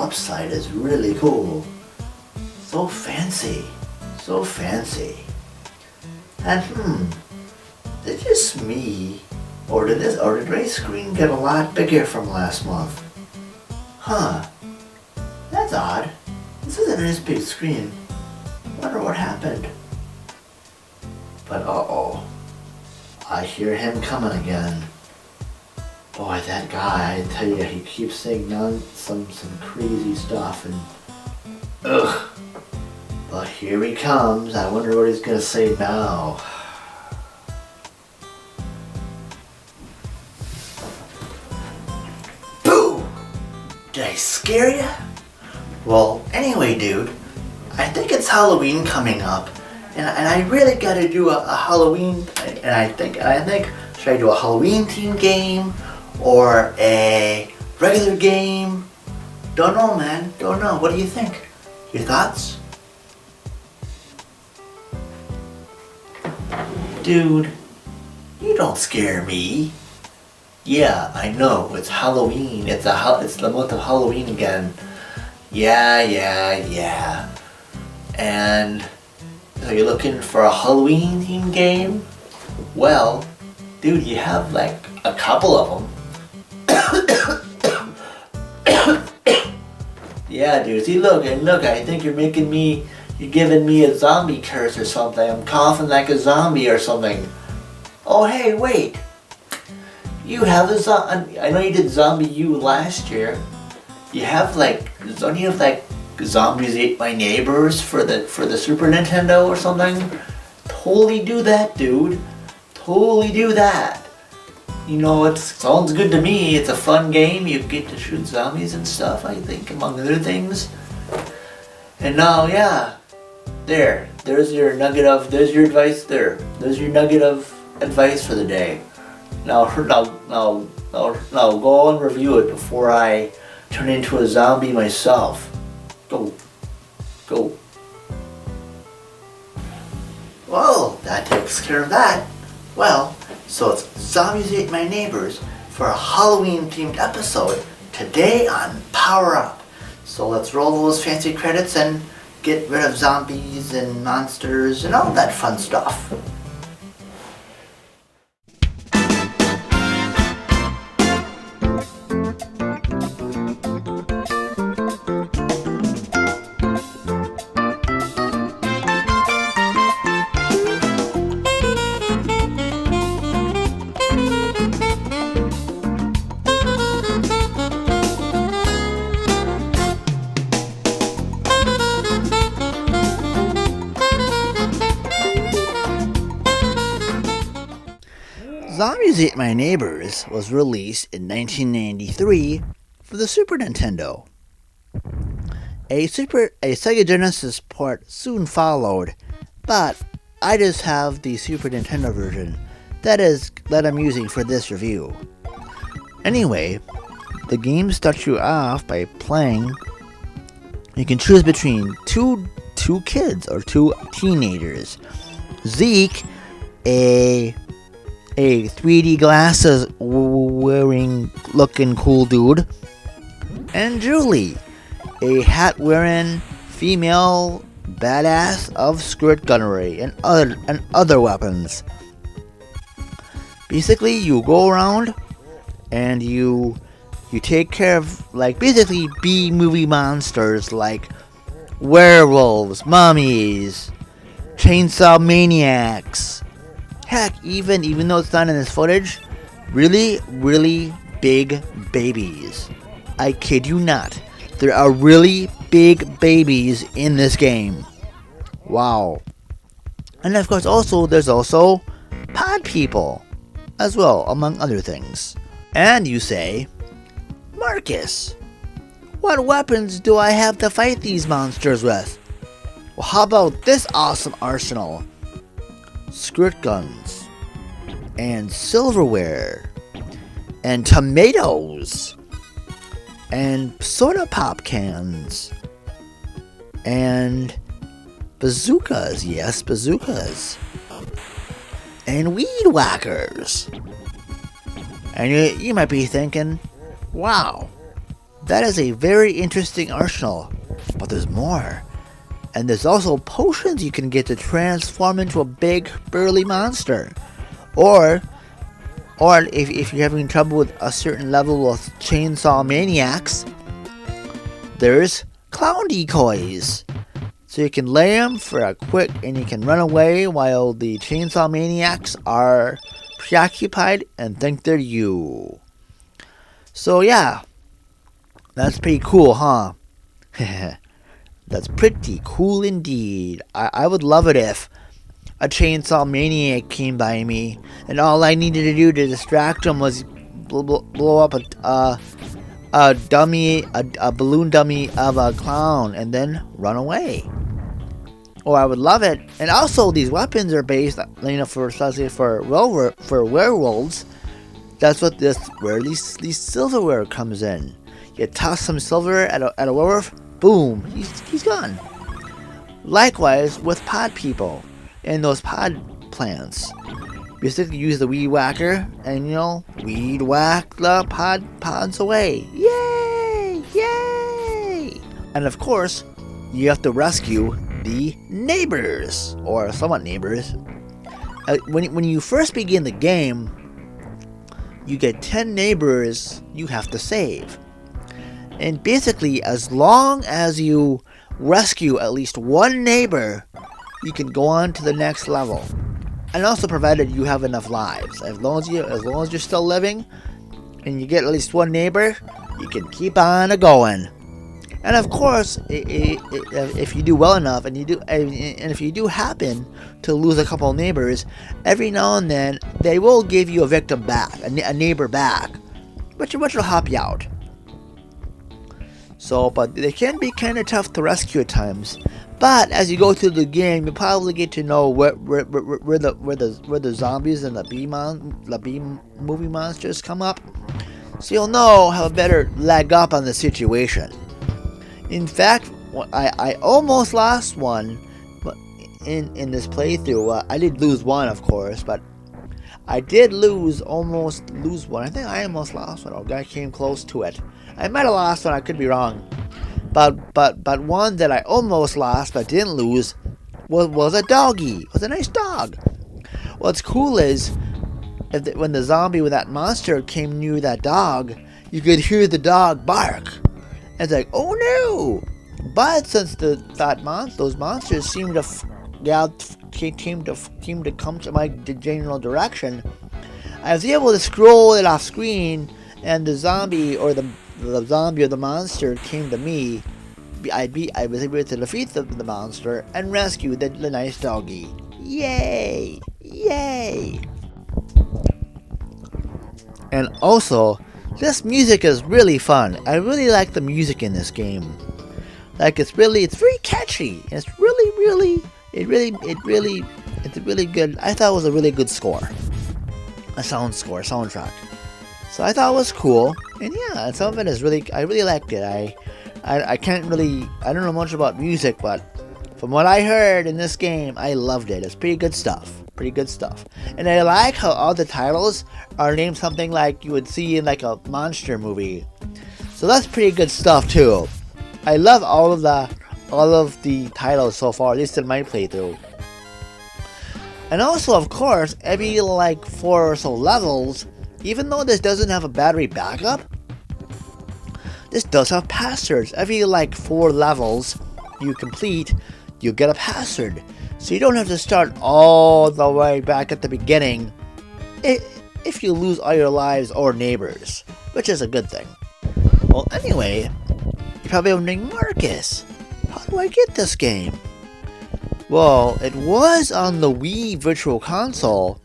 upside is really cool. So fancy. So fancy. And is it just me? Or did my screen get a lot bigger from last month? Huh. That's odd. This is a nice big screen. Wonder what happened. But uh-oh. I hear him coming again. Boy, that guy, I tell you, he keeps saying some crazy stuff and ugh. Well, here he comes. I wonder what he's gonna say now. Boo! Did I scare ya? Well, anyway, dude, I think it's Halloween coming up, and I really gotta do a Halloween. And I think should I do a Halloween themed game or a regular game? Don't know, man. Don't know. What do you think? Your thoughts? Dude, you don't scare me. Yeah, I know. It's Halloween. It's the month of Halloween again. Yeah. And so you're looking for a Halloween themed game? Well, dude, you have like a couple of them. Yeah, dude. See, look, I think you're giving me a zombie curse or something. I'm coughing like a zombie or something. Oh, hey, wait. You have I know you did Zombie U last year. Don't you have like Zombies Ate My Neighbors for the Super Nintendo or something? Totally do that, dude. Totally do that. You know, it sounds good to me. It's a fun game. You get to shoot zombies and stuff, I think, among other things. And now, yeah. There's your advice there. There's your nugget of advice for the day. Now go and review it before I turn into a zombie myself. Go. Well, that takes care of that. Well, so it's Zombies Ate My Neighbors for a Halloween themed episode today on Power Up. So let's roll those fancy credits and get rid of zombies and monsters and all that fun stuff. Zombies Ate My Neighbors was released in 1993 for the Super Nintendo. A Sega Genesis port soon followed, but I just have the Super Nintendo version that I'm using for this review. Anyway, the game starts you off by playing. You can choose between two kids or two teenagers. Zeke, a 3D glasses wearing looking cool dude, and Julie, a hat wearing female badass of skirt gunnery and other weapons. Basically, you go around and you take care of basically B-movie monsters like werewolves, mummies, chainsaw maniacs. Heck, even though it's not in this footage, really, really big babies. I kid you not. There are really big babies in this game. Wow. And of course, there's also pod people as well, among other things. And you say, Marcus, what weapons do I have to fight these monsters with? Well, how about this awesome arsenal? Squirt guns, and silverware, and tomatoes, and soda pop cans, and bazookas, yes, bazookas, and weed whackers. And you might be thinking, wow, That is a very interesting arsenal, but there's more. And there's also potions you can get to transform into a big burly monster. Or if you're having trouble with a certain level of chainsaw maniacs, there's clown decoys. So you can lay them for a quick, and you can run away while the chainsaw maniacs are preoccupied and think they're you. So yeah, that's pretty cool, huh? That's pretty cool indeed. I would love it if a chainsaw maniac came by me and all I needed to do to distract him was blow up a dummy, a balloon dummy of a clown, and then run away. Or I would love it. And also, these weapons are based, especially for werewolves. That's what where these silverware comes in. You toss some silver at a werewolf, boom, he's gone. Likewise with pod people and those pod plants. You simply use the weed whacker and weed whack the pods away. Yay! Yay! And of course, you have to rescue the neighbors, or somewhat neighbors. When you first begin the game, you get 10 neighbors you have to save. And basically, as long as you rescue at least one neighbor, you can go on to the next level. And also provided you have enough lives. As long as you're still living and you get at least one neighbor, you can keep on going. And of course, if you do well enough, and if you do happen to lose a couple of neighbors, every now and then they will give you a victim back, a neighbor back, which will help you out. So, but they can be kind of tough to rescue at times. But as you go through the game, you probably get to know where the zombies and the B movie monsters come up, so you'll have a better leg up on the situation. In fact, I almost lost one, but in this playthrough, I did lose one, of course, but I did almost lose one. I think I almost lost one. I came close to it. I might have lost one. I could be wrong. But one that I almost lost but didn't lose was a doggy. It was a nice dog. What's cool is when the zombie with that monster came near that dog, you could hear the dog bark. And it's like, oh no! But since those monsters seemed to come to my general direction, I was able to scroll it off screen, and the zombie or the zombie or the monster came to me. I was able to defeat the monster and rescue the nice doggy. Yay! Yay! And also, this music is really fun. I really like the music in this game. It's very catchy. It's really good. I thought it was a really good score. A soundtrack. So I thought it was cool. And yeah, some of it is I really liked it. I don't know much about music, but from what I heard in this game, I loved it. It's pretty good stuff. And I like how all the titles are named something like you would see in like a monster movie. So that's pretty good stuff too. I love all of the titles so far, at least in my playthrough. And also, of course, every 4 or so levels, even though this doesn't have a battery backup, this does have passwords. Every 4 levels you complete, you get a password. So you don't have to start all the way back at the beginning if you lose all your lives or neighbors, which is a good thing. Well, anyway, you're probably wondering, Marcus, how do I get this game? Well, it was on the Wii Virtual Console,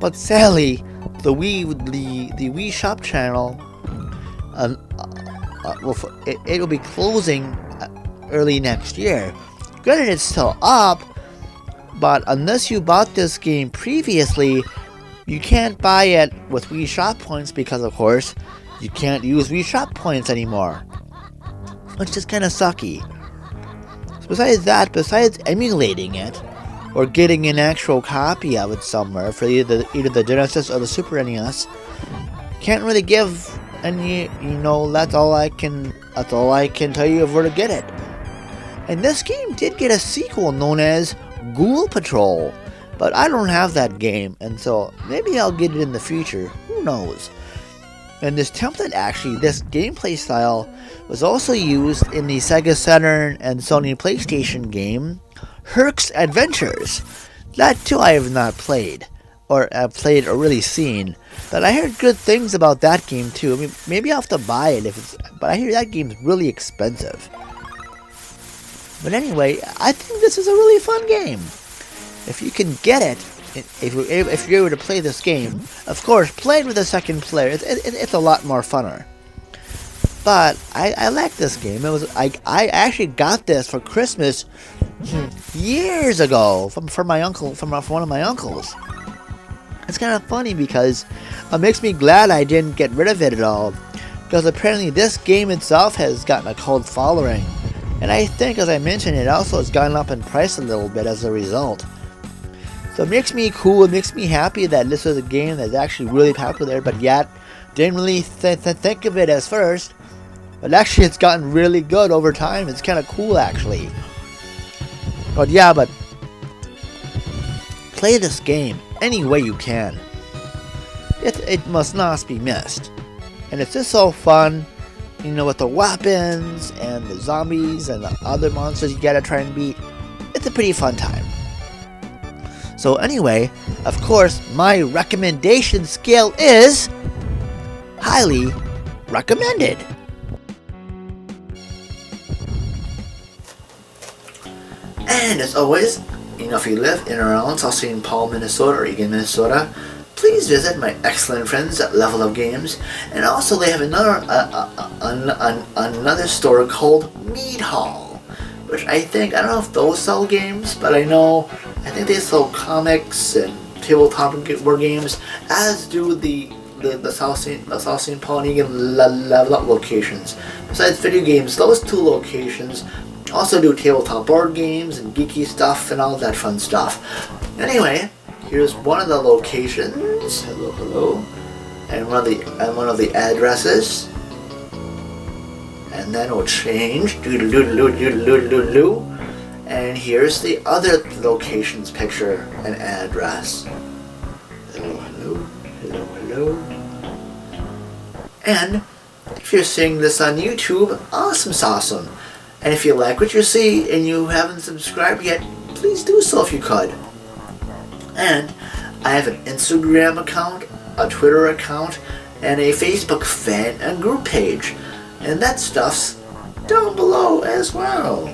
but sadly, the Wii Shop channel, it will be closing early next year. Granted, it's still up, but unless you bought this game previously, you can't buy it with Wii Shop points because, of course, you can't use Wii Shop points anymore, which is kind of sucky. So besides emulating it, or getting an actual copy of it somewhere for either the Genesis or the Super NES, can't really give And that's all I can tell you of where to get it. And this game did get a sequel known as Ghoul Patrol, but I don't have that game, and so maybe I'll get it in the future. Who knows? And this gameplay style was also used in the Sega Saturn and Sony PlayStation game Herc's Adventures. That too I have not played, or really seen, but I heard good things about that game too. I mean, maybe I'll have to buy it but I hear that game's really expensive. But anyway, I think this is a really fun game. If you can get it, if you're able to play this game, of course, play it with a second player. It's a lot more funner. But I like this game. I actually got this for Christmas years ago from one of my uncles. It's kind of funny because it makes me glad I didn't get rid of it at all, because apparently this game itself has gotten a cult following, and I think, as I mentioned, it also has gone up in price a little bit as a result. So it makes me cool, it makes me happy that this was a game that's actually really popular, but yet didn't really think of it as first. But actually it's gotten really good over time. It's kind of cool actually. But play this game any way you can. It must not be missed. And it's just so fun, with the weapons and the zombies and the other monsters you gotta try and beat. It's a pretty fun time. So anyway, of course, my recommendation scale is highly recommended. And as always, if you live in or around South St. Paul, Minnesota, or Eagan, Minnesota, please visit my excellent friends at Level Up Games. And also they have another store called Mead Hall, which I don't know if those sell games, but I think they sell comics and tabletop board games, as do the South St. Paul and Eagan Level Up locations. Besides video games, those two locations also do tabletop board games and geeky stuff and all that fun stuff. Anyway, here's one of the locations. Hello. And one of the addresses. And then it'll change. And here's the other location's picture and address. Hello. And if you're seeing this on YouTube, awesome. And if you like what you see and you haven't subscribed yet, please do so if you could. And I have an Instagram account, a Twitter account, and a Facebook fan and group page. And that stuff's down below as well.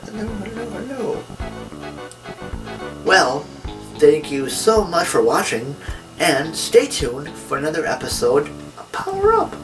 Hello. Well, thank you so much for watching, and stay tuned for another episode of Power Up.